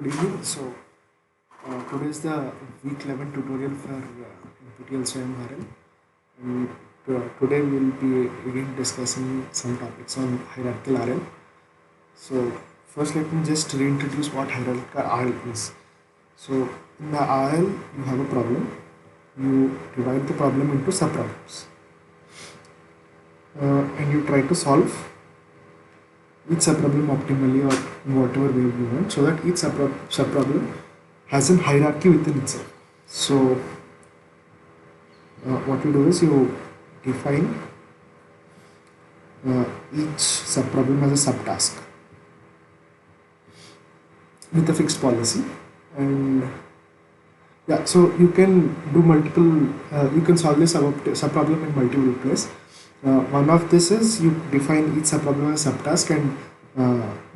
Good evening. Today is the week 11 tutorial for NPTEL-SWAYAM and today we will be again discussing some topics on hierarchical RL. So, first let me just reintroduce what hierarchical RL is. So, in the RL, you have a problem. You divide the problem into subproblems and you try to solve each subproblem optimally or in whatever way you want, so that each subproblem has a hierarchy within itself. So what you do is you define each subproblem as a subtask with a fixed policy, and yeah, so you can do multiple, you can solve this subproblem in multiple ways. One of this is you define each subproblem as a subtask and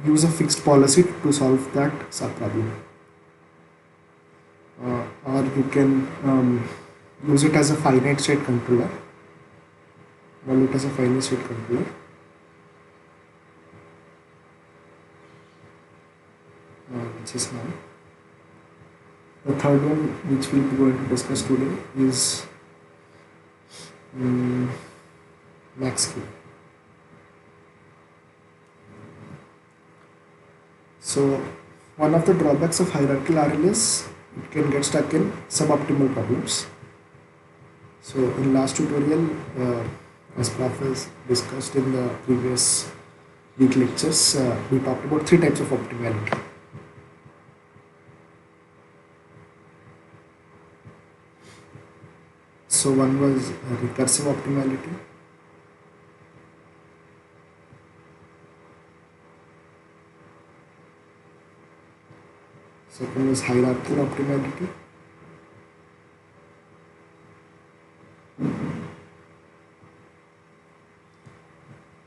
use a fixed policy to solve that subproblem. Or you can use it as a finite state controller. Which is now. The third one, which we'll be going to discuss today, is max Q. So one of the drawbacks of hierarchical RL is it can get stuck in suboptimal problems. So in last tutorial, as Prof has discussed in the previous week lectures, we talked about three types of optimality. So one was recursive optimality. Second was hierarchical optimality.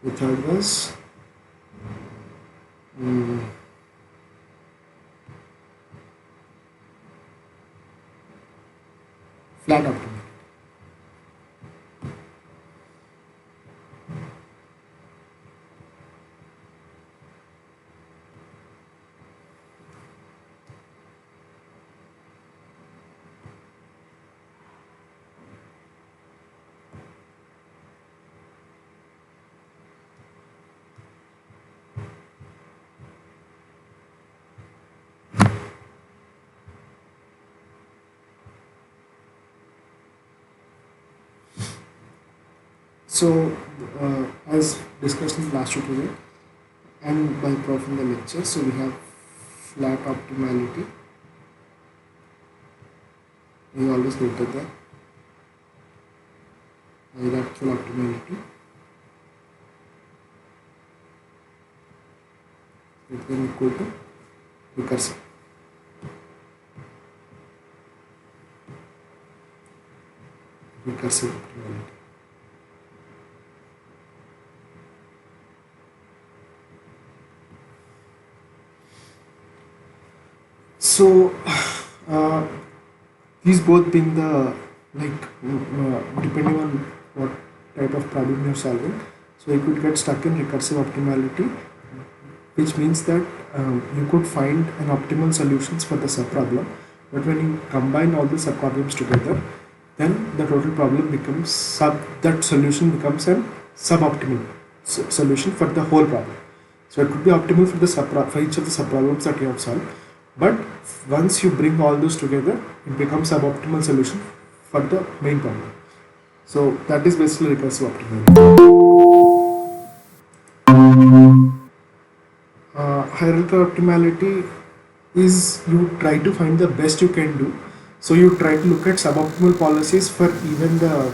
The third was flat optimality. So, as discussed in the last tutorial and by Prof in the lecture, so we have flat optimality. We always noted that hierarchical optimality is then equal to recursive. Recursive optimality. So these both being the depending on what type of problem you're solving, so you could get stuck in recursive optimality, which means that you could find an optimal solutions for the subproblem, but when you combine all the subproblems together, then the total problem becomes that solution becomes a suboptimal solution for the whole problem. So it could be optimal for each of the subproblems that you have solved, but once you bring all those together, it becomes an optimal solution for the main problem. So that is basically recursive optimality. Hierarchical optimality is you try to find the best you can do. So you try to look at suboptimal policies for even the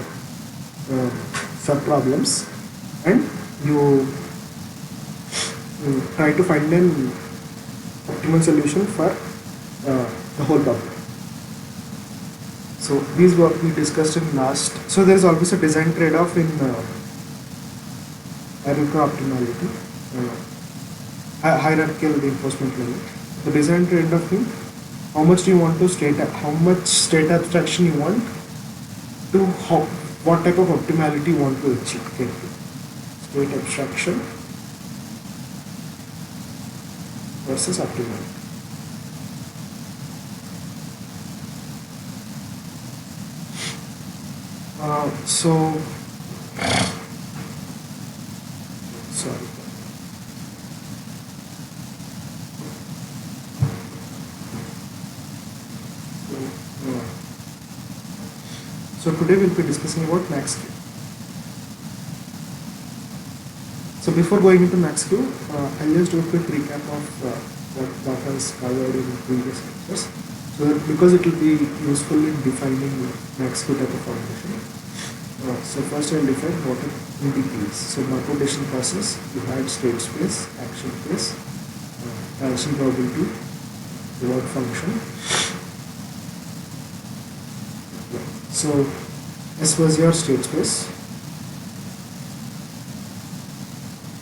subproblems, and you try to find an optimal solution for the whole problem. So these what we discussed in last. So there is always a design trade-off in hierarchical optimality, hierarchical reinforcement learning. The design trade-off in how much do you want to how much state abstraction you want to what type of optimality you want to achieve. State abstraction versus optimality. So sorry. Uh, so today we'll be discussing about max Q. So before going into max Q, I'll just do a quick recap of what Bata has covered in previous lectures. So that because it will be useful in defining max Q type of formulation. So first I'll define what NPTELs. So microdation process, you had state space, action phase, transition probability, reward function. So S was your state space,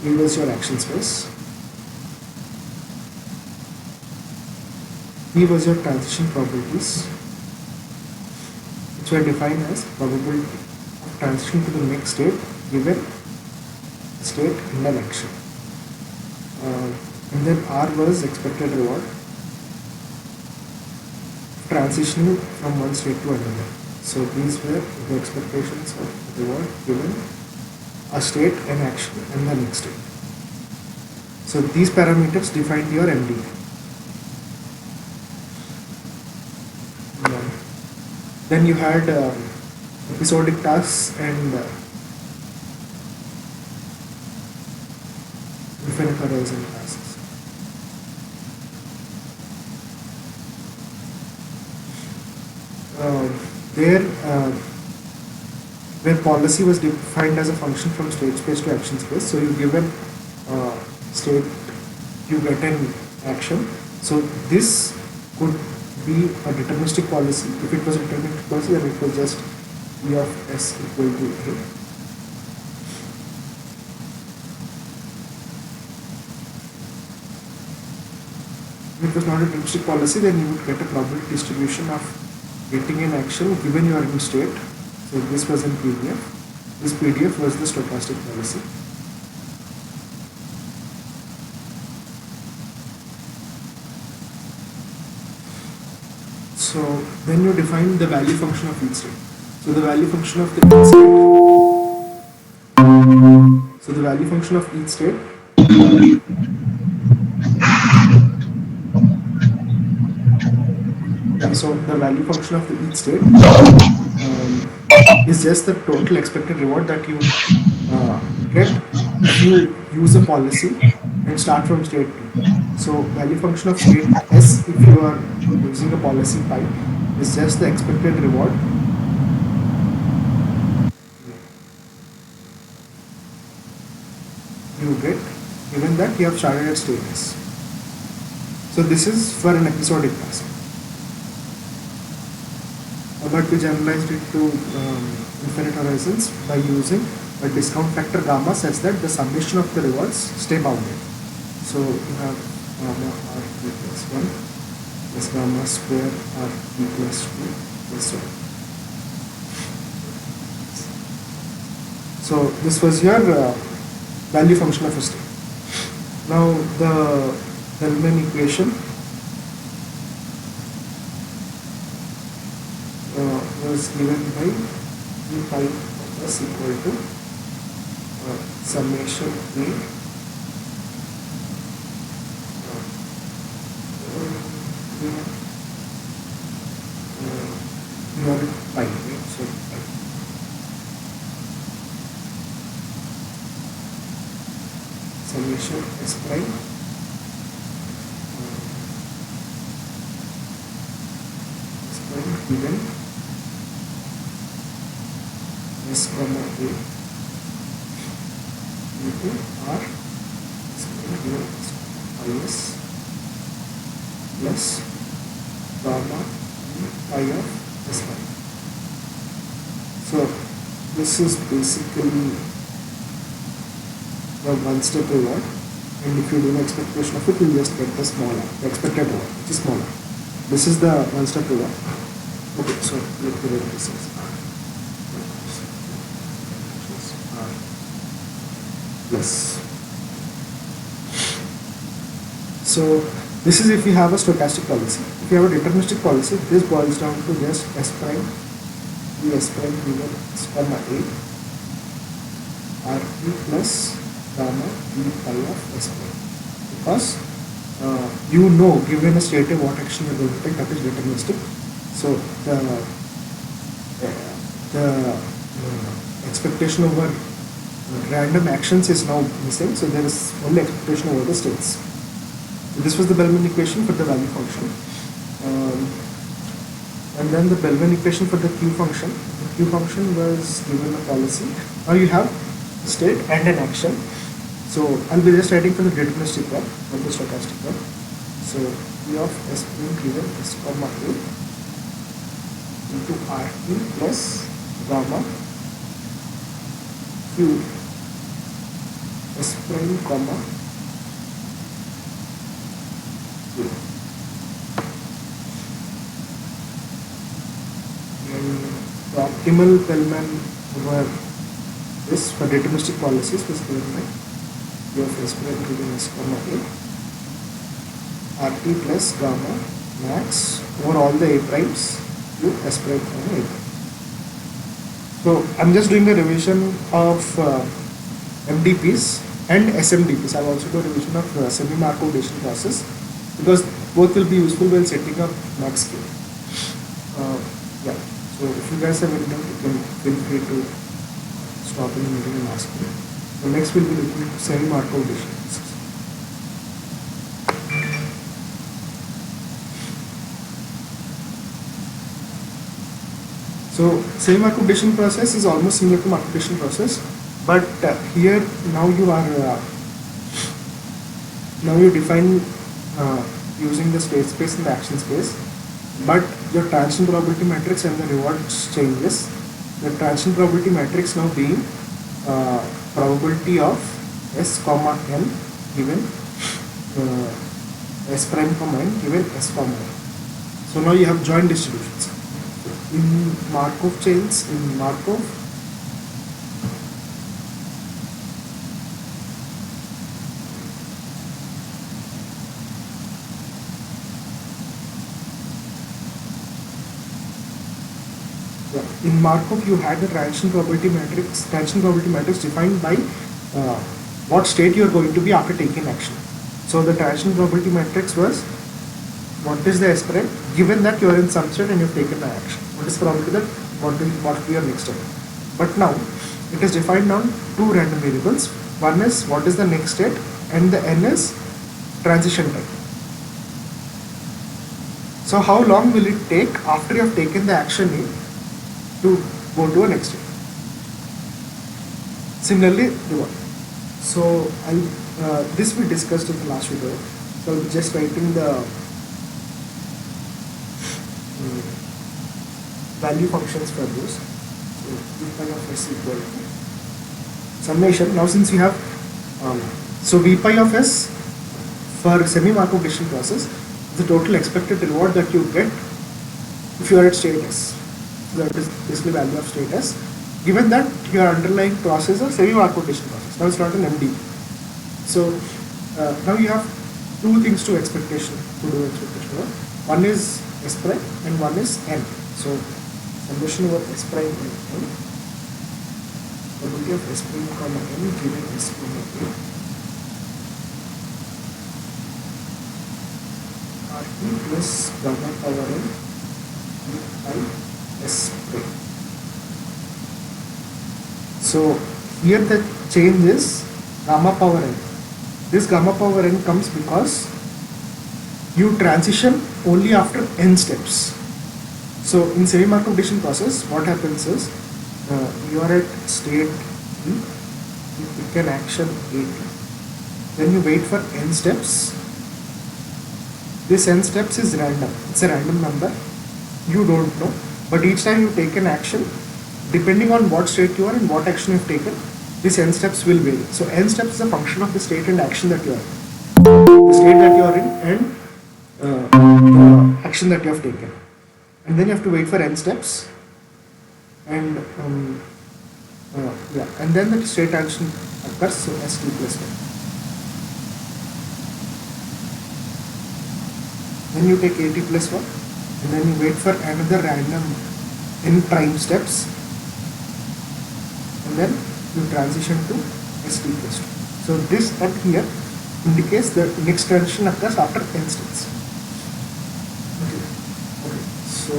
E was your action space, P was your transition probabilities, which were defined as probability of transition to the next state given state and an action. And then R was expected reward, transitioning from one state to another. So these were the expectations of reward given a state, an action, and the next state. So these parameters define your MD. Then you had episodic tasks and infinite horizon tasks. There, where policy was defined as a function from state space to action space. So you given state, you get an action. So this could be a deterministic policy. If it was a deterministic policy, then it was just E of S equal to A. If it was not a deterministic policy, then you would get a probability distribution of getting an action given you are in state. So this was in PDF. This PDF was the stochastic policy. So then you define the value function of each state. So the value function of the each state. So the value function of each state. Yeah, so the value function of the each state is just the total expected reward that you get if you use a policy and start from state 2. So value function of state S, if you are using a policy pi, is just the expected reward you get given that you have started at state S. So this is for an episodic task. But we generalized it to infinite horizons by using a discount factor gamma such that the summation of the rewards stay bounded. So you have gamma r p plus 1 plus gamma square r p plus 2 plus 1. So this was your value function of a state. Now the Hellman equation was given by E pi of S equal to summation A pi, right? So pi. Summation S prime given S comma A into R given is plus gamma pi of S prime. So this is basically the one step reward, and if you do the expectation of it, you will just get the smaller, the expected reward, which is smaller. This is the one step reward. Okay, so let me write this as R plus. So this is if you have a stochastic policy. If you have a deterministic policy, this boils down to just S prime U S prime given S comma A RT plus gamma E pi of S prime, because you know, given a state what action you are going to take, that is deterministic. So the expectation over random actions is now missing, so there is only expectation over the states. So this was the Bellman equation for the value function. And then the Bellman equation for the Q function. The Q function was given a policy. Now you have state and an action. So I'll be just writing for the deterministic one, not the stochastic one. So P of S prime given S comma A into RT plus gamma Q S prime comma Q. The optimal Bellman over this for deterministic policies was given by P of S prime given S comma A RT plus gamma max over all the A primes to S prime comma A. So I'm just doing a revision of MDPs and SMDPs. I'll also do a revision of semi-Markov addition process, because both will be useful while setting up max scale. Yeah. So if you guys have any doubt, you can feel free to stop in the middle and ask me. So next we'll be looking at semi-Markov addition process. So semi-Markov addition process is almost similar to Markov addition process, but here now you define using the state space and the action space, but your transition probability matrix and the rewards changes. The transition probability matrix now being probability of S comma n given S prime comma n given S comma n. So now you have joint distributions. In Markov chains, in Markov, you had the transition probability matrix. Transition probability matrix defined by what state you are going to be after taking action. So the transition probability matrix was what is the S prime given that you are in some state and you have taken the action. What is the probability that what will be your next step? But now it is defined on two random variables. One is what is the next state, and the n is transition time. So how long will it take after you have taken the action A to go to a next step? Similarly, the one. So this we discussed in the last video. So I'm just writing the value functions for those. So V pi of S equal to summation. Now since we have so V pi of S for semi-Markov addition process is the total expected reward that you get if you are at state S. So that is basically value of state S, given that your underlying process is semi-Markov addition process. Now it's not an MD. So now you have two things to expectation to do expectation. One is S prime and one is N. So summation over S prime and N, probability of S prime comma N given S comma A, RT plus gamma power N by S prime. So here the change is gamma power N. This gamma power N comes because you transition only after n steps. So in semi-Markov addition process, what happens is you are at state E, you pick an action AT, then you wait for n steps. This n steps is random, it's a random number, you don't know, but each time you take an action, depending on what state you are and what action you have taken, this n steps will vary. So n steps is a function of the state and action that you are in, the state that you are in and the action that you have taken, and then you have to wait for n steps, and and then the state action occurs. So ST plus 1. Then you take AT plus 1, and then you wait for another random n prime steps, and then you transition to st plus 2. So this step here indicates the next transition occurs after n steps. Okay. Okay. So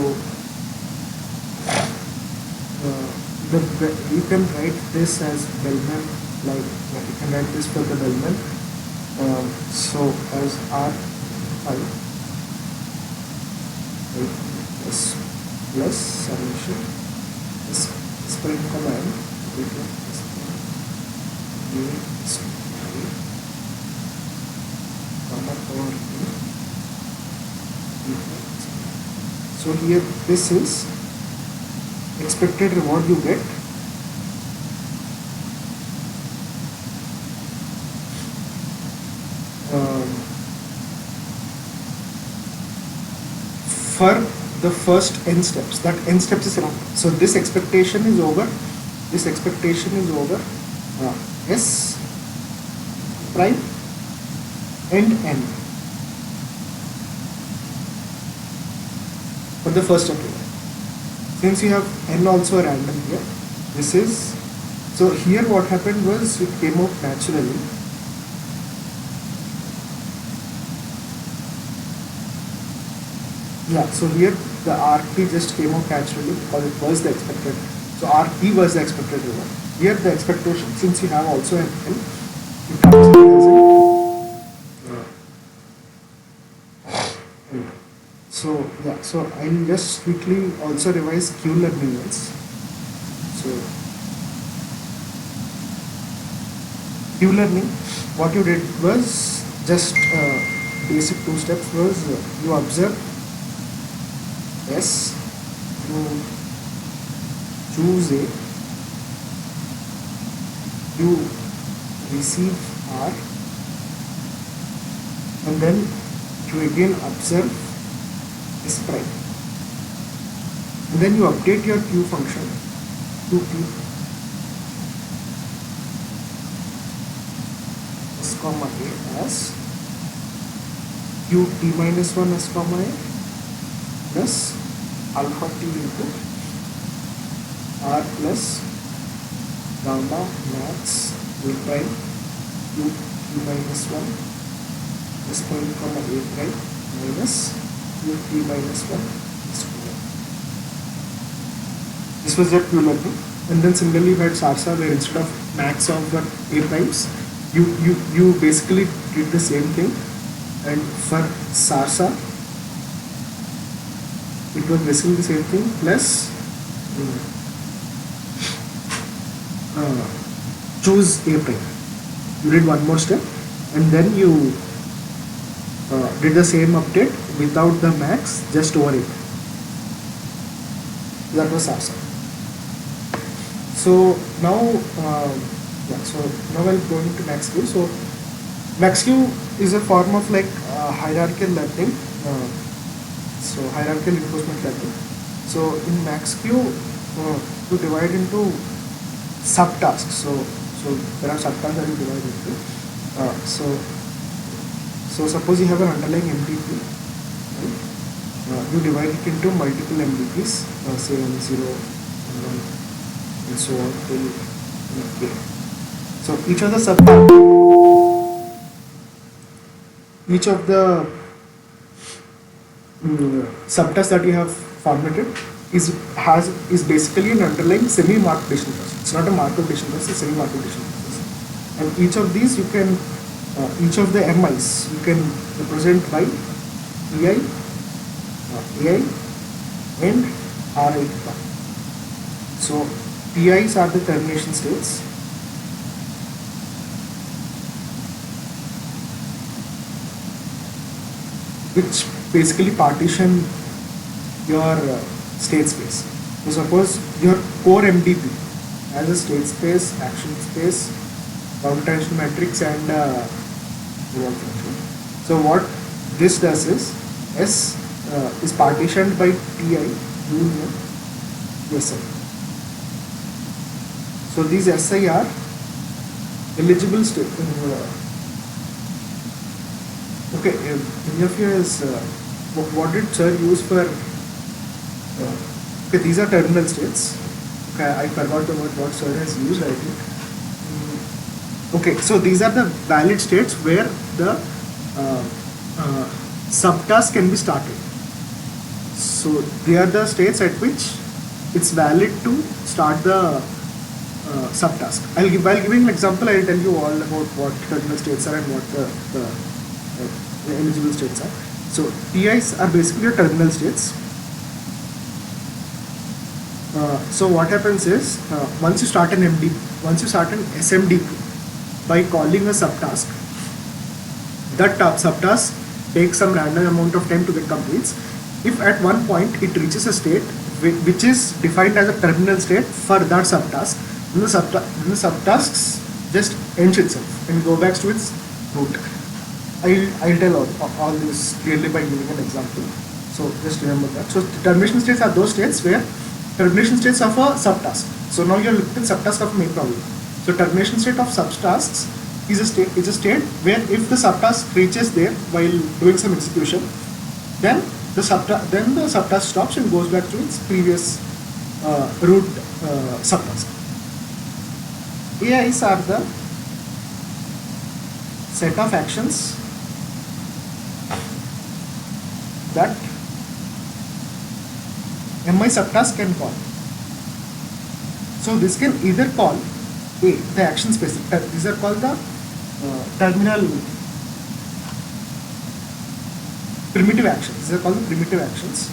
you can write this as Bellman, like you can write this for the Bellman. So as R5 plus summation s prime comma n equal to s prime a s prime comma power n equal to s prime. So here this is expected reward you get for the first n steps. That n steps is enough. So this expectation is over. This expectation is over s prime and n for the first step. Since you have n also random here, this is, so here what happened was it came out naturally. Yeah, so here the RP just came out naturally because it was the expected. So RP was the expected reward. Here the expectation, since you have also an n, it comes in as a So yeah, so I'll just quickly also revise Q learning ones. So Q learning, what you did was just basic 2 steps was you observe S, you choose A, you receive R, and then you again observe S prime, and then you update your Q function to Q S comma A as Q T minus 1 S comma A plus alpha T into R plus gamma max A prime Q T minus 1 S prime comma A prime minus Q T minus 1 S prime. This was your Q learning. And then similarly we had SARSA, where instead of max of the A primes, you basically did the same thing, and for SARSA it was basically the same thing plus choose A prime. You did one more step, and then you did the same update without the max, just over it. That was SARSA. So now so now I'll go into MaxQ. So MaxQ is a form of like hierarchical learning. So hierarchical reinforcement learning. So in MaxQ, to divide into subtasks. So there are subtasks that you divide into. So suppose you have an underlying MDP, right? You divide it into multiple MDPs, say M0, M1, and so on till K. So each of the subtasks that you have formatted is basically an underlying semi-marked decision process. It's not a marked decision process, it's a semi-marked decision process. And each of these you can, each of the MIs you can represent by EI, AI, and RI. So PIs are the termination states. Which basically partition your state space. So suppose your core MDP has a state space, action space, boundary transition matrix, and reward function. So what this does is S is partitioned by TI union SI. So these SI are eligible state. Okay, many of you is what did sir use for Okay, these are terminal states. Okay, I forgot about what sir has used, I think. Okay, so these are the valid states where the subtask can be started. So they are the states at which it's valid to start the subtask. While giving an example, I'll tell you all about what terminal states are and what the eligible states are. So TIs are basically your terminal states. So what happens is once you start an SMDP by calling a subtask, that subtask takes some random amount of time to get completes. If at one point it reaches a state which is defined as a terminal state for that subtask, then the subtasks just ends itself and go back to its root. I'll tell all this clearly by giving an example. So just remember that. So the termination states are those states where termination states of a subtask. So now you're looking at subtask of a main problem. So termination state of subtasks is a state where if the subtask reaches there while doing some execution, then the subtask stops and goes back to its previous root subtask. AIs are the set of actions that MI subtask can call. So this can either call the action specific. These are called the terminal primitive actions. These are called the primitive actions.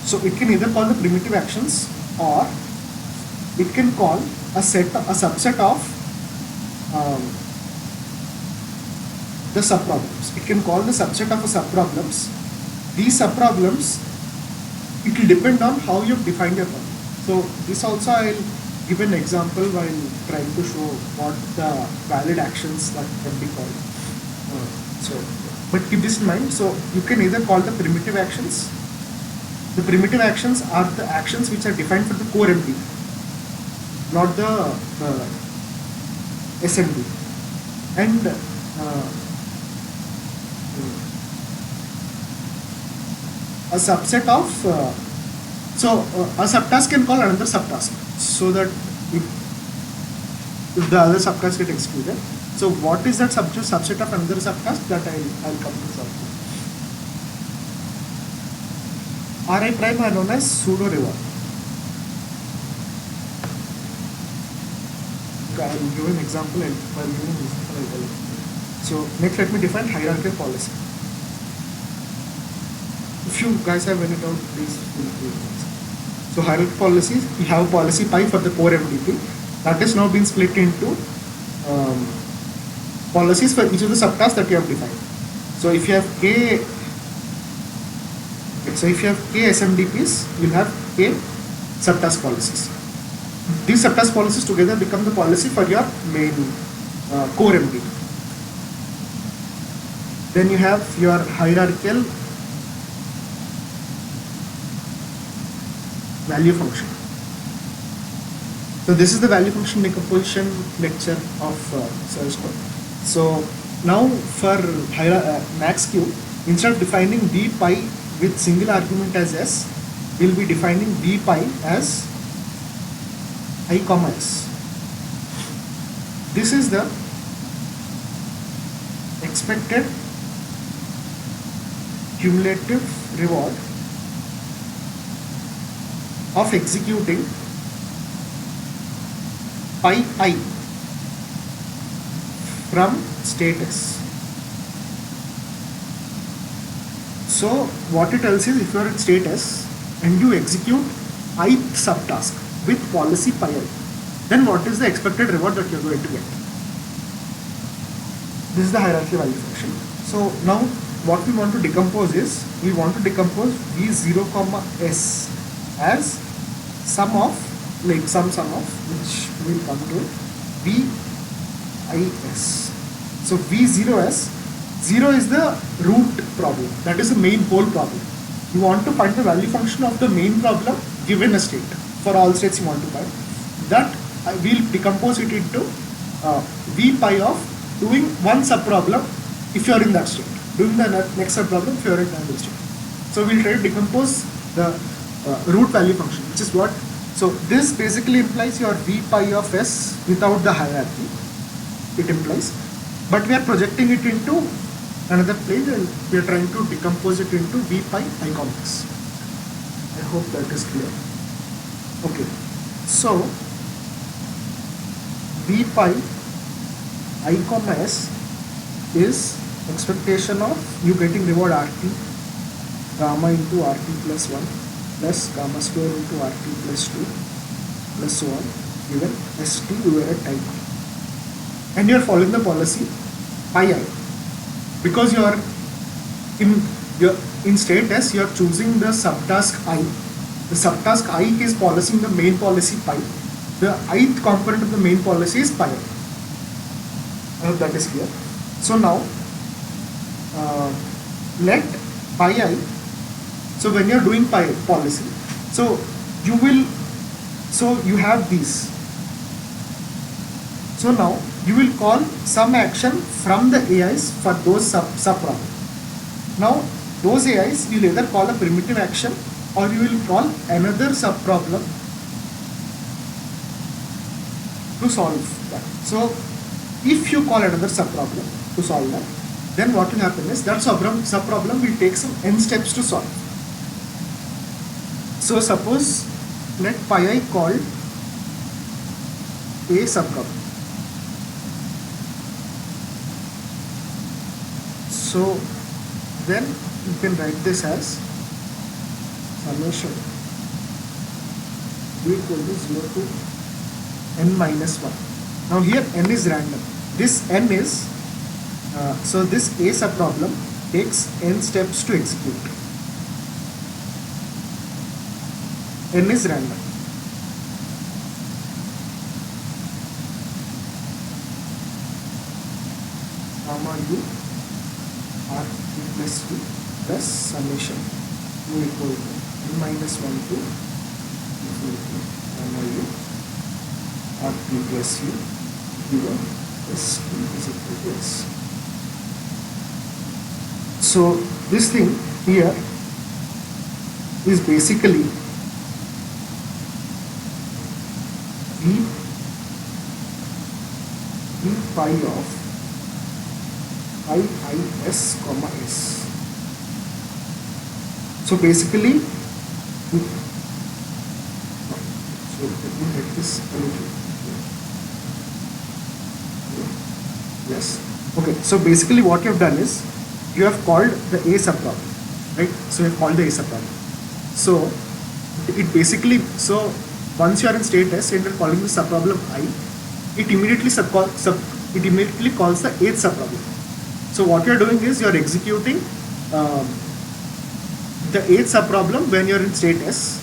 So it can either call the primitive actions or it can call a subset of the subproblems. It can call the subset of a subproblems. These subproblems, it will depend on how you've defined your problem. So this also I'll give an example while trying to show what the valid actions that can be called. But keep this in mind. So you can either call the primitive actions. The primitive actions are the actions which are defined for the core MD, not the SMD. And a subset of a subtask can call another subtask so that if the other subtask get executed. So what is that subset of another subtask? That I'll come to solve. Ri prime are known as pseudo reward. Okay, I'll give an example and while giving an example I'll tell you. So next let me define hierarchical policy. If you guys have any doubt, please feel free to ask. So hierarchical policies, we have policy pi for the core MDP that is now been split into policies for each of the subtasks that you have defined. So if you have k SMDPs, you'll have k subtask policies. These subtask policies together become the policy for your main core MDP. Then you have your hierarchical value function. So this is the value function decomposition lecture of source code. So now for max q, instead of defining b pi with single argument as s, we'll be defining b pi as I comma s. This is the expected cumulative reward of executing pi I from state S. So what it tells is if you are in state S and you execute ith subtask with policy pi I, then what is the expected reward that you are going to get? This is the hierarchy value function. So now what we want to decompose is, we want to decompose v0 comma s as sum of, like sum of, which will come to vis. So v0s, 0 is the root problem, that is the main pole problem. You want to find the value function of the main problem given a state. For all states you want to find that, we'll decompose it into v pi of doing one subproblem if you are in that state. doing the next subproblem if you are at random state. So we'll try to decompose the root value function, which is what. So this basically implies your v pi of s without the hierarchy. It implies, but we are projecting it into another plane and we are trying to decompose it into v pi I comma s. I hope that is clear. Okay, so v pi I comma s is expectation of you getting reward rt gamma into rt plus 1 plus gamma square into rt plus 2 plus so on given st you are at time t. And you are following the policy pi I, because you are in state S, you are choosing the subtask I. The subtask I is policing the main policy pi. The ith component of the main policy is pi I. I hope that is clear. So now let pi I. So when you are doing pi policy, so you have these. So now you will call some action from the AIs for those subproblems. Now those AIs you will either call a primitive action or you will call another subproblem to solve that. So if you call another subproblem to solve that, then what will happen is that subproblem will take some n steps to solve. So suppose let pi I called a subproblem. So then you can write this as summation b equal to 0 to n minus 1. Now here n is random. This n is, so this a subproblem takes n steps to execute. N is random. Gamma u r t plus 2 plus summation u equal to n minus 1 to infinity gamma u r t plus u given s t is equal to s. So this thing here is basically v pi of I s comma s. So basically, so let me write this a little. Yes. Okay. So basically, what you have done is you have called the a subproblem, right? So you have called the a subproblem. So it basically, so once you are in state S and you are calling the subproblem I, it immediately calls the eighth subproblem. So what you are doing is you are executing the eighth subproblem when you are in state S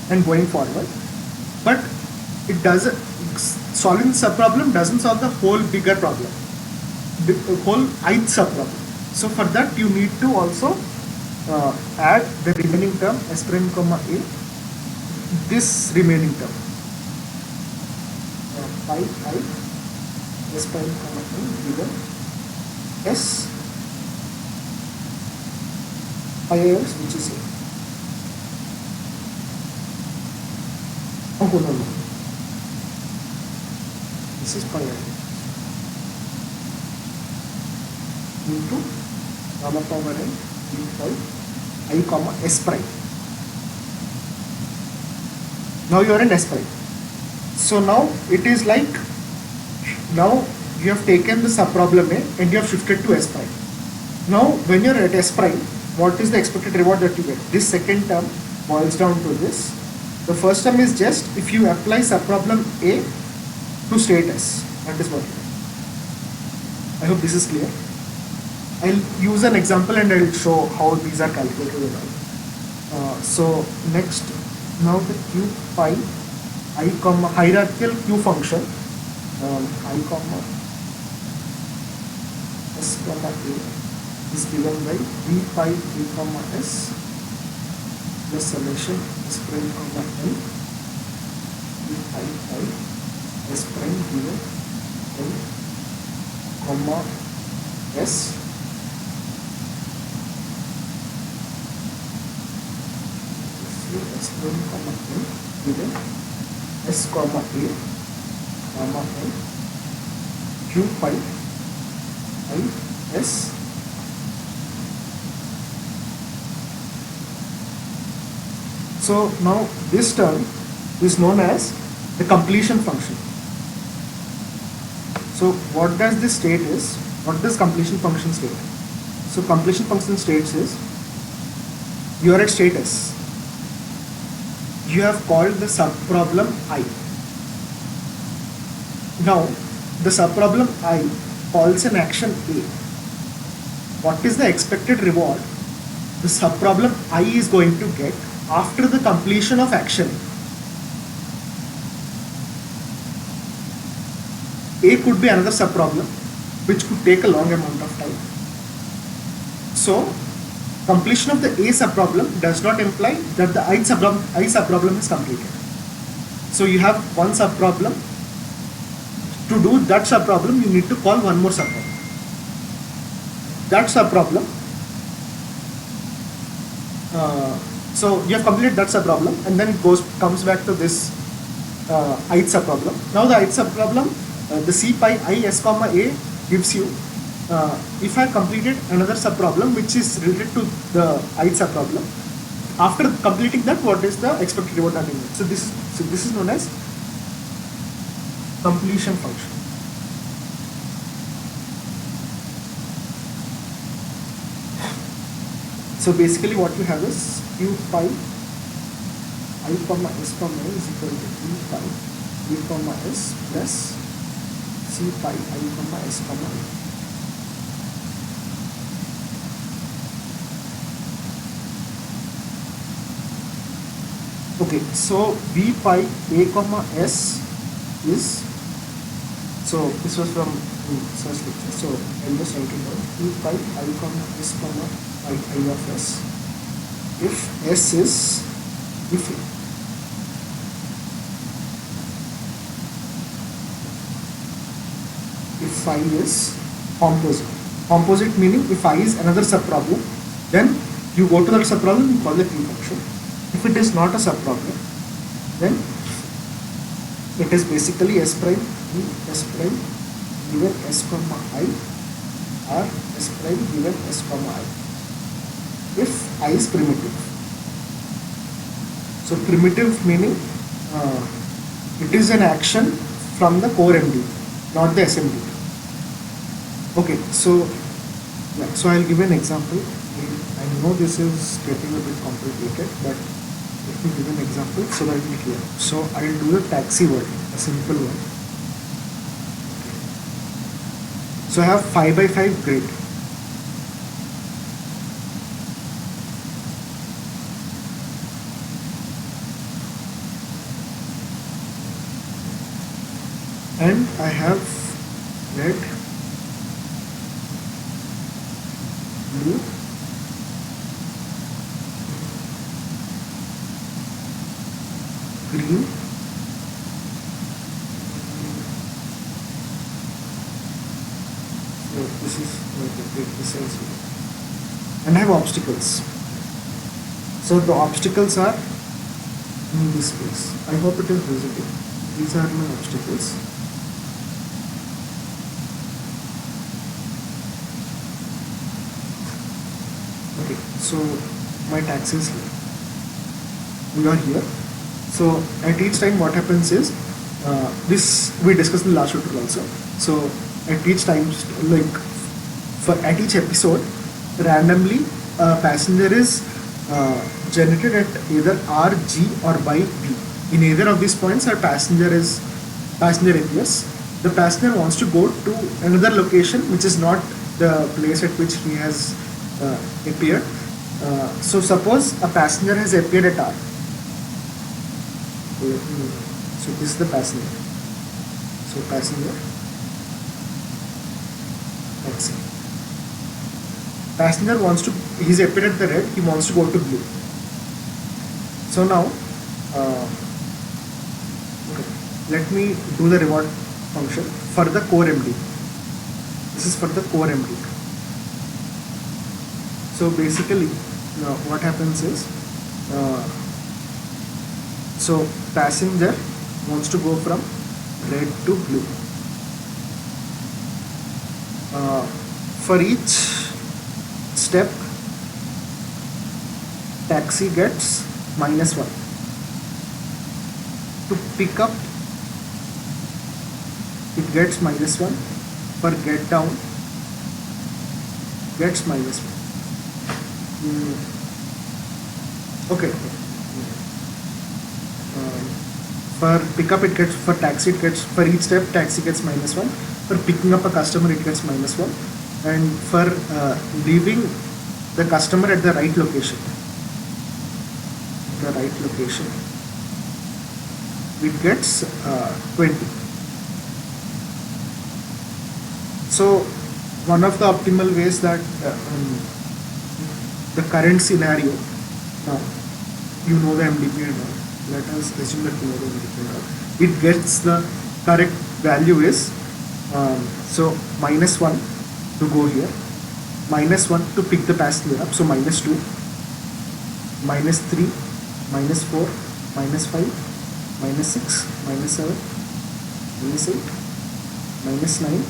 and going forward, but it doesn't, solving the subproblem doesn't solve the whole bigger problem, the whole ith subproblem. So for that you need to also add the remaining term s prime comma a, this remaining term pi I s prime comma a given s pi s, which is a. Oh no, this is pi I into gamma power n d5 I comma s prime. Now you are in s prime. So now it is like, now you have taken the subproblem A and you have shifted to s prime. Now when you are at s prime, what is the expected reward that you get? This second term boils down to this. The first term is just if you apply subproblem A to state S. That is what you get. I hope this is clear. I'll use an example and I'll show how these are calculated and all. So next, now the q pi I comma hierarchical q function I comma s comma a is given by v pi a comma s plus summation s prime comma n v pi s prime given n comma s n comma n given s comma a comma n q pi I s. So now this term is known as the completion function. So what does this state is? What does completion function state? So completion function states is you are at state S. You have called the subproblem I. Now the subproblem I calls an action A. What is the expected reward the subproblem I is going to get after the completion of action A could be another subproblem which could take a long amount of time. So completion of the A subproblem does not imply that the I subproblem is completed. So you have one subproblem. To do that subproblem, you need to call one more subproblem. That subproblem. So you have completed that subproblem, and then it comes back to this ith subproblem. Now the ith subproblem, the C pi I s comma a gives you. If I completed another subproblem which is related to the ith subproblem, after completing that, what is the expected reward that I get? So this is known as completion function. So basically what you have is q pi I comma s comma a is equal to q pi I comma s plus c pi I comma s comma a. Okay, so v pi a comma s is, so this was from first lecture, so I'm just writing down v pi I comma s comma I of s. If s is, if phi is composite meaning if I is another subproblem, then you go to that subproblem and call the P function. If it is not a subproblem, then it is basically s prime given s comma I or s prime given s comma I if I is primitive. So primitive meaning it is an action from the core MD, not the SMD. Okay, so yeah, so I'll give an example. I know this is getting a bit complicated, but let me give an example so that it will be clear. So I'll do the taxi word, a simple one. So I have 5 by 5 grid. And I have red, blue, green, so this is like a big precise one. And I have obstacles. So the obstacles are in this space. I hope it is visible. These are my obstacles. Okay, so my taxi is here. We are here. So at each time what happens is, this we discussed in the last tutorial also. So at each time, like at each episode, randomly a passenger is generated at either R, G or by B. In either of these points, our passenger appears. The passenger wants to go to another location which is not the place at which he has appeared. So suppose a passenger has appeared at R. So this is the passenger. So passenger, taxi. Passenger wants to, he's appeared at the red, he wants to go to blue. So now, okay, let me do the reward function for the core MD. This is for the core MD. So basically, what happens is, So passenger wants to go from red to blue. For each step, taxi gets -1. To pick up, it gets -1. For get down, gets -1. Okay. For pickup, it gets, for taxi, it gets, for each step, taxi gets -1. For picking up a customer, it gets -1. And for leaving the customer at the right location, it gets 20. So one of the optimal ways that the current scenario, now you know the MDP and all, let us assume that you know the MDP and all, it gets the correct value is so -1 to go here, -1 to pick the passenger up, so -2, -3, -4, -5, -6, -7, -8, -9.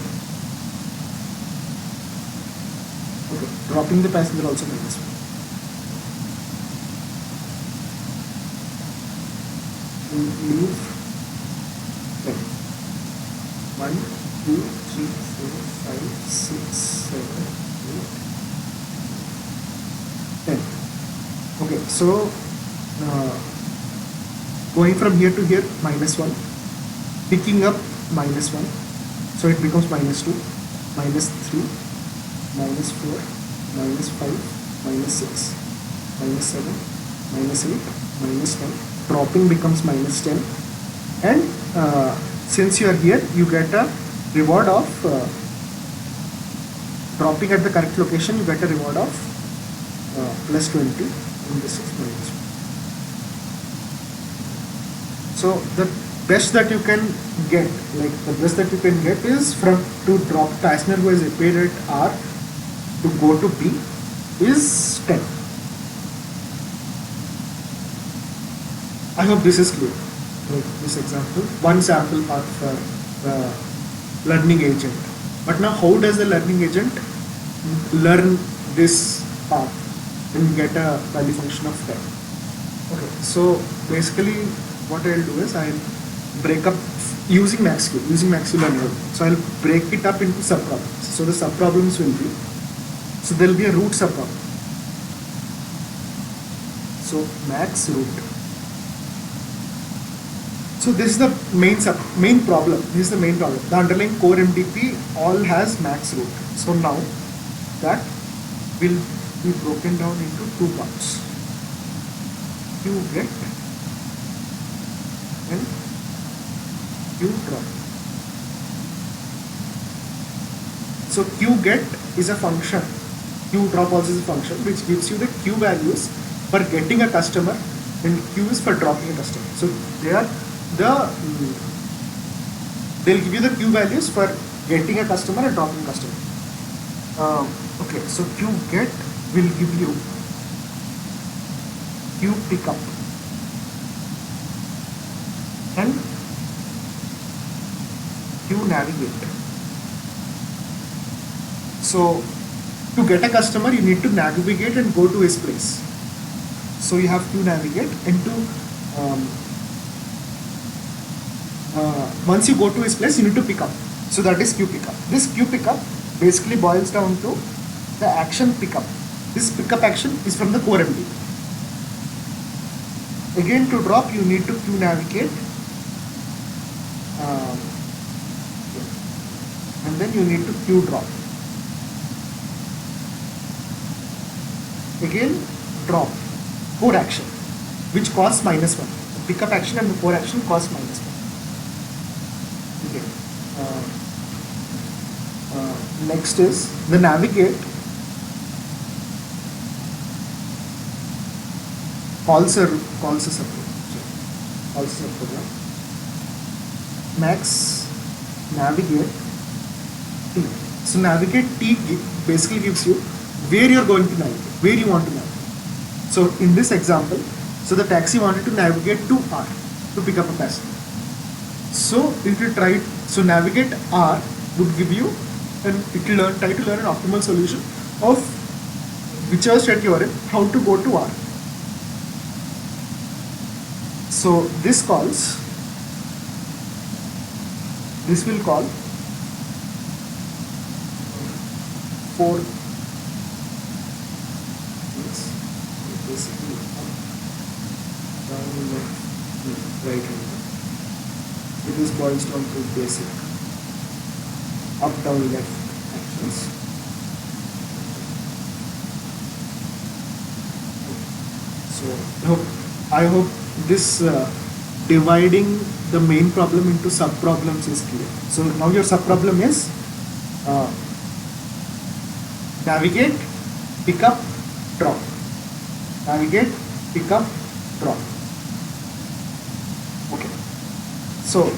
Okay, dropping the passenger also -1. Leave 10. 1, 2, 3, 4, 5, 6, 7, 8, 10. Okay, so going from here to here, -1, picking up -1, so it becomes -2, -3, -4, -5, -6, -7, -8, -9. Dropping becomes -10, and since you are here, you get a reward of dropping at the correct location. You get a reward of +20, and this is -1. So the best that you can get, is from to drop passenger who is paid at R to go to B is 10. I hope this is clear. Like this example, one sample part for learning agent. But now, how does the learning agent learn this part and get a value function of 10? Okay, so basically, what I'll do is I'll break up using MaxQ learner. So I'll break it up into subproblems. So the subproblems will be, so there will be a root subproblem. So max root. So this is the main problem. This is the main problem. The underlying core MDP all has max root. So now that will be broken down into two parts. Q get and Q drop. So Q get is a function. Q drop also is a function which gives you the Q values for getting a customer, and Q is for dropping a customer. So they'll give you the Q values for getting a customer and dropping a customer. Okay, so Q get will give you Q pickup and Q navigate. So to get a customer, you need to navigate and go to his place. So you have Q navigate, and to once you go to his place, you need to pick up. So that is Q pickup. This Q pickup basically boils down to the action pickup. This pickup action is from the core MD. Again, to drop, you need to Q navigate, and then you need to Q drop. Again, drop, core action, which costs -1. The pickup action and the core action costs -1. Okay. Next is the navigate calls a subprogram. Max navigate T. So navigate T basically gives you where you're going to navigate, where you want to navigate. So in this example, so the taxi wanted to navigate to R. to pick up a passenger. So it will try, so navigate R would give you, and it will try to learn an optimal solution of whichever state you are in, how to go to R. So this will call for basically up, down, left, right hand. It is boils down to basic up, down, left actions. So I hope this dividing the main problem into sub problems is clear. So now your sub problem is navigate, pick up, drop. Navigate, pick up, drop. Okay. So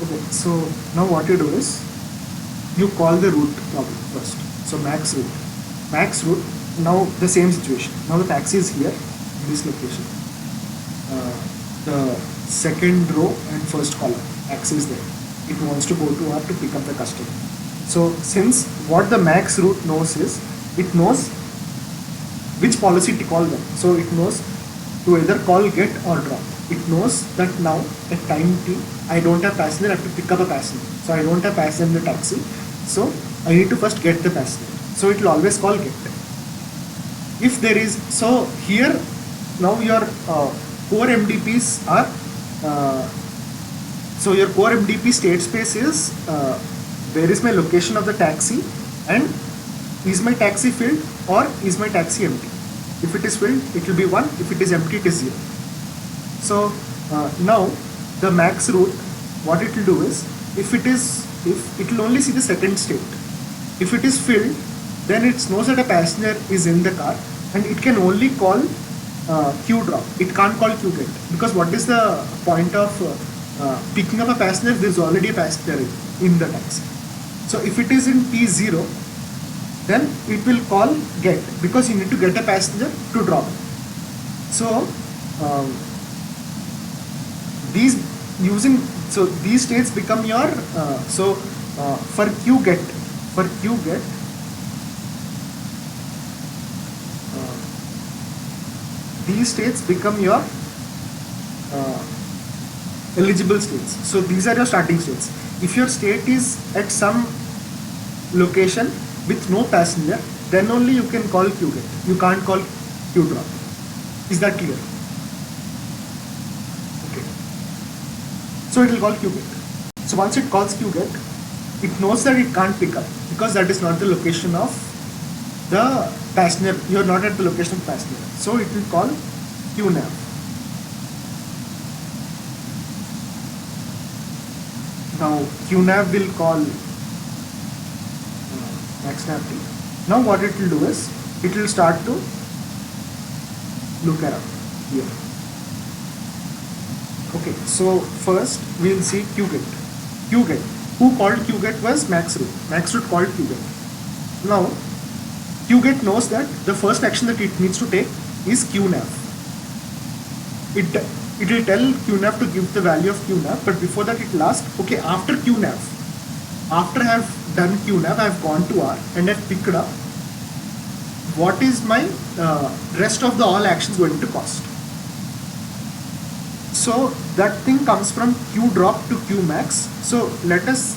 okay, so now what you do is you call the route problem first. So max route. Now the same situation. Now the taxi is here in this location. The second row and first column, taxi is there. It wants to go to R to pick up the customer. So since what the max route knows is, it knows which policy to call them. So it knows to either call get or drop. It knows that now at time t I don't have passenger, I have to pick up a passenger. So I don't have passenger in the taxi. So I need to first get the passenger. So it will always call get. If there is, so here now your core MDPs are, so your core MDP state space is where is my location of the taxi and is my taxi filled or is my taxi empty. If it is filled, it will be 1. If it is empty, it is 0. So now the max route, what it will do is, if it will only see the second state. If it is filled, then it knows that a passenger is in the car and it can only call Q drop. It can't call Q get, because what is the point of picking up a passenger? There is already a passenger in the taxi. So if it is in P0, then it will call get, because you need to get a passenger to drop. So these states become your for Q get these states become your eligible states. So these are your starting states. If your state is at some location with no passenger, then only you can call Q get. You can't call Q drop. Is that clear? Okay. So it will call Q get. So once it calls Q get, it knows that it can't pick up, because that is not the location of the passenger. You are not at the location of passenger. So it will call Q nav. Now Q nav will call max nav t. Now what it will do is, it will start to look around here. Okay, so first we will see Q get. Q get. Who called Q get was max route. Max route called Q get. Now Q get knows that the first action that it needs to take is Q nav. It will tell Q nav to give the value of Q nav, but before that it will ask, okay, after Q nav, after I have done Q nav, I have gone to R and I have picked up, what is my rest of the all actions going to cost? So that thing comes from Q drop to Q max. So let us,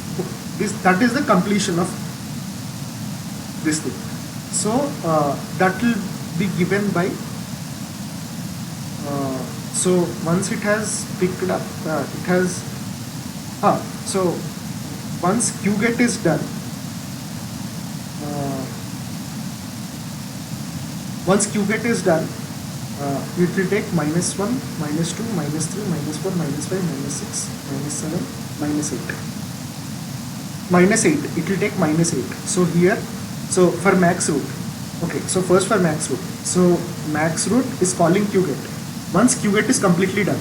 that is the completion of this thing. So that will be given by, so once it has picked up, it has, so once Q get is done, once Q get is done, it will take -1, -2, -3, -4, -5, -6, -7, -8. minus 8, it will take minus 8. So here, so for max root, okay, so first for max root, so max root is calling qget. Once qget is completely done,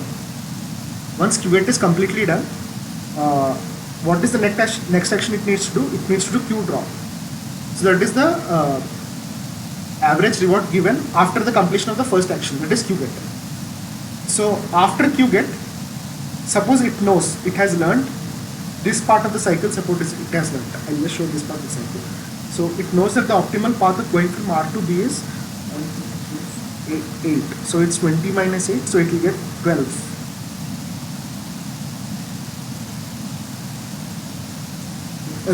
what is the next action it needs to do? It needs to do q drop. So that is the average reward given after the completion of the first action, that is qget. So after qget, suppose it knows, it has learned this part of the cycle, suppose it has learned. I'll just show this part of the cycle. So it knows that the optimal path of going from R to B is 8. So it's 20 minus 8, so it will get 12.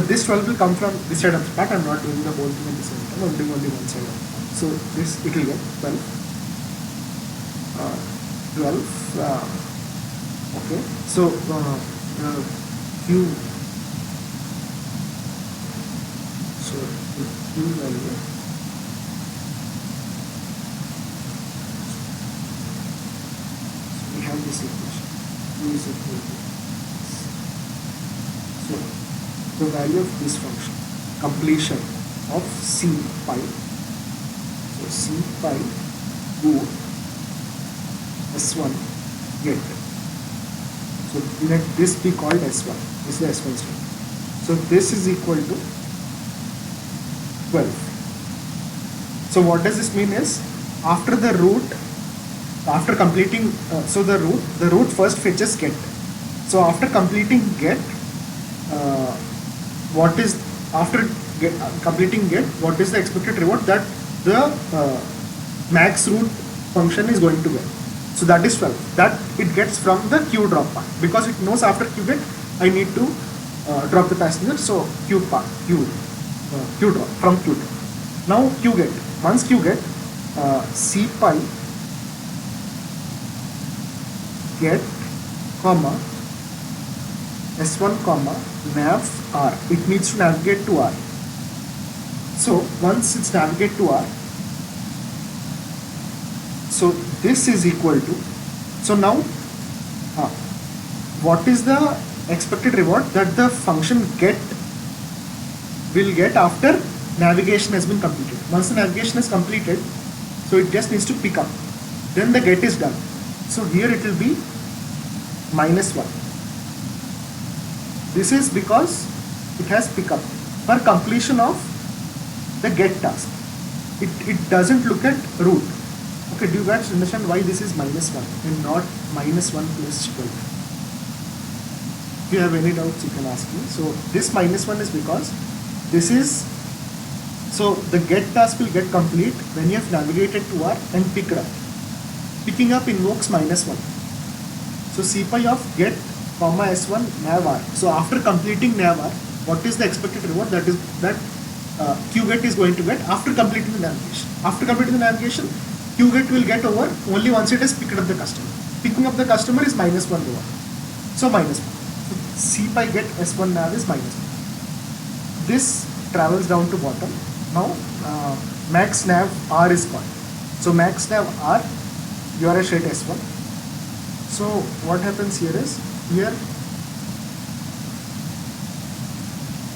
This 12 will come from this side of the part. I'm not doing the whole thing at the same time, I'm doing only one side of the part. So this, it will get 12. 12. Okay. So Q. So Q value. So we have this equation. Q is equal to. So the value of this function, completion of C pi. So C pi go S1 get. So let this be called S1. This is the S1 step. So this is equal to 12. So what does this mean is, after the root, after completing, so the root first fetches get. So after completing get, what is completing get, what is the expected reward that the max root function is going to get? So that is 12. That it gets from the q drop part, because it knows after q get I need to drop the passenger. So q drop from q drop. Now q get, once q get, C pi get comma S1 comma nav R. It needs to navigate to R. So once it's navigate to R, so this is equal to, so now what is the expected reward that the function get will get after navigation has been completed? Once the navigation is completed, so it just needs to pick up, then the get is done. So here it will be minus 1. This is because it has pickup for completion of the get task. It doesn't look at root. Okay, do you guys understand why this is minus 1 and not minus 1 plus 12? If you have any doubts, you can ask me. So this minus 1 is because this is, so the get task will get complete when you have navigated to R and picked up. Picking up invokes minus 1. So C pi of get comma S1 nav R. So after completing nav R, what is the expected reward? That is that qget is going to get after completing the navigation. After completing the navigation, qget will get over only once it has picked up the customer. Picking up the customer is minus 1 reward. So minus 1. So C pi get S1 nav is minus 1. This travels down to bottom. Now max nav R is called. So max nav R, you are a straight S1. So what happens here is, here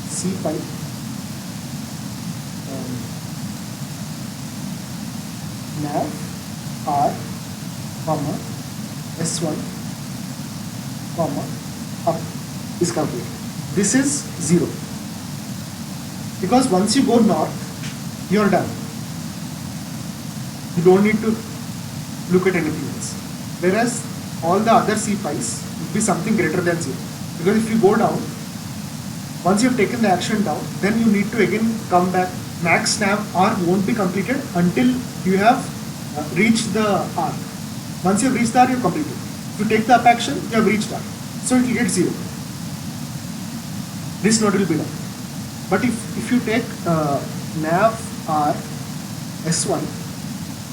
C pi nav R comma S1 comma up is complete. This is 0, because once you go north, you are done. You don't need to look at anything else. Whereas all the other C pi's would be something greater than 0. Because if you go down, once you have taken the action down, then you need to again come back. Max nav R won't be completed until you have reached the R. Once you have reached the R, you have completed. If you take the up action, you have reached R. So it will get 0. This node will be done. But if you take nav R S1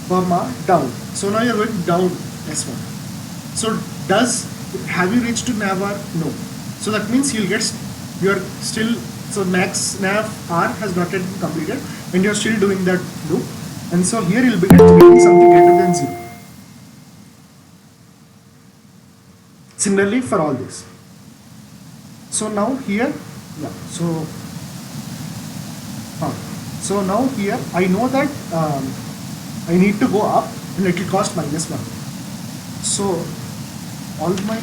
comma down, so now you are going down S1. So have you reached to nav R? No. So that means you are still, so max nav R has not yet been completed and you are still doing that loop. And so here you will be getting something greater than 0. Similarly for all this. So now here Yeah, so now here I know that I need to go up and it will cost -1. So all my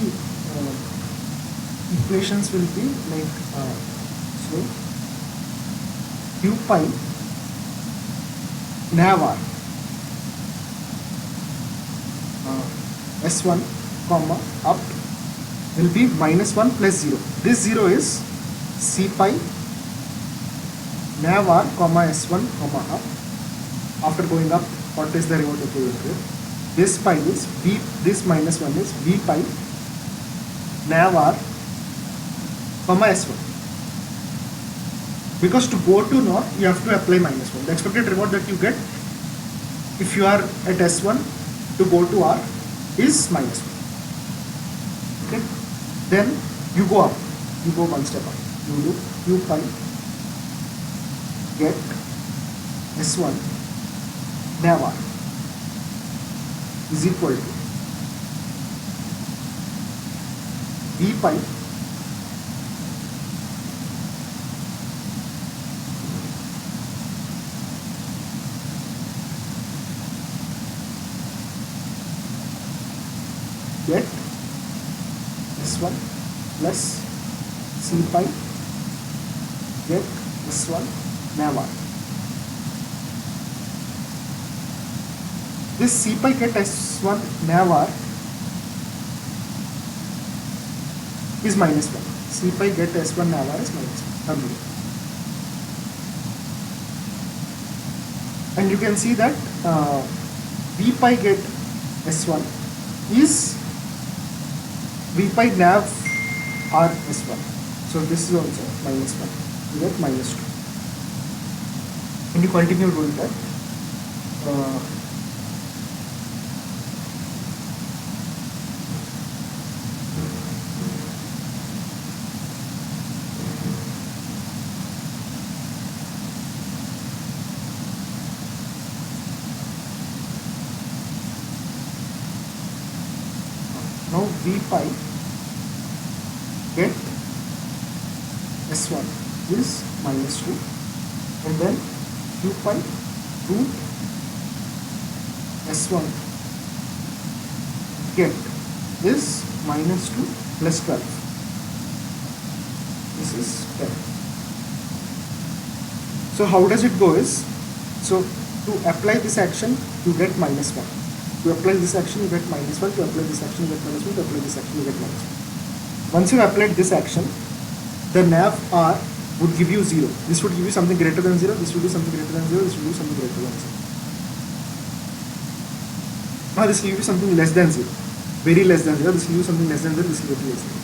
equations will be like so q pi nav r s1 comma up will be -1 plus 0. This 0 is c pi nav r comma s1 comma up. After going up, what is the remote equivalent? This pi is b, this -1 is b pi nav r comma s1. Because to go to north, you have to apply -1. The expected reward that you get if you are at s1 to go to r is -1. Okay, then you go up, you go one step up, you do q pi get s1 nav r is equal to b pi get s1 plus c pi get s1 nav r. This c pi get s1 nav r is -1. C pi get s1 nav r is -1. And you can see that b pi get s1 is b pi nav r s1. So this is also -1. You get -2. And you continue doing that. Now b pi get s1 is -2, and then q pi root s1 get is -2 plus 12. This is 10. So how does it go is, so to apply this action you get -1. To apply this action you get -1, to apply this action you get -1, to apply this action you get -1. Once you applied this action, the nav r would give you 0. This would give you something greater than 0, this would be something greater than 0, this would give you something greater than 0. Now this will give you something less than 0, very less than 0, this will give you something less than 0, this will give you less than 0.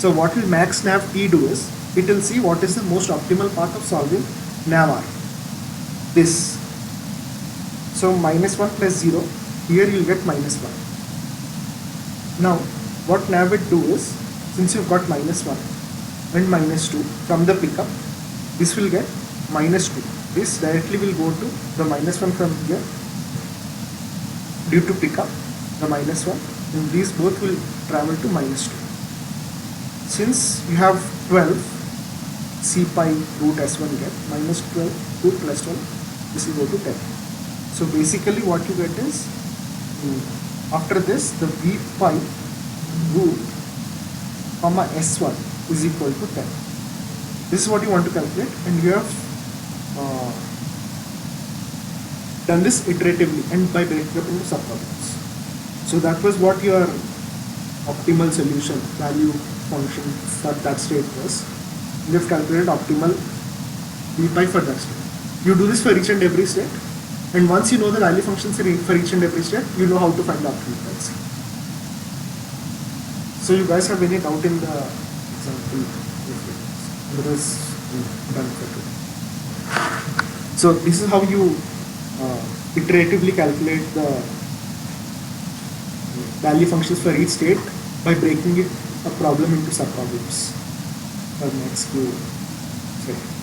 So what will max nav t do is, it will see what is the most optimal path of solving nav r. This. So -1 plus 0, here you will get -1. Now what nav would do is, since you've got -1 and -2 from the pickup, this will get -2. This directly will go to the -1 from here due to pickup, the -1, and these both will travel to -2. Since you have 12, c pi root s1 get -12 root plus 12, this will go to 10. So basically what you get is, after this, the b pi root comma s1 is equal to 10. This is what you want to calculate, and you have done this iteratively and by breaking up into subproblems. So that was what your optimal solution value function for that state was. You have calculated optimal b pi for that state. You do this for each and every state, and once you know the value functions for each and every state, you know how to find the optimal values. So you guys have any doubt in the example? Otherwise, done for today. So this is how you iteratively calculate the value functions for each state by breaking a problem into subproblems for next few seconds.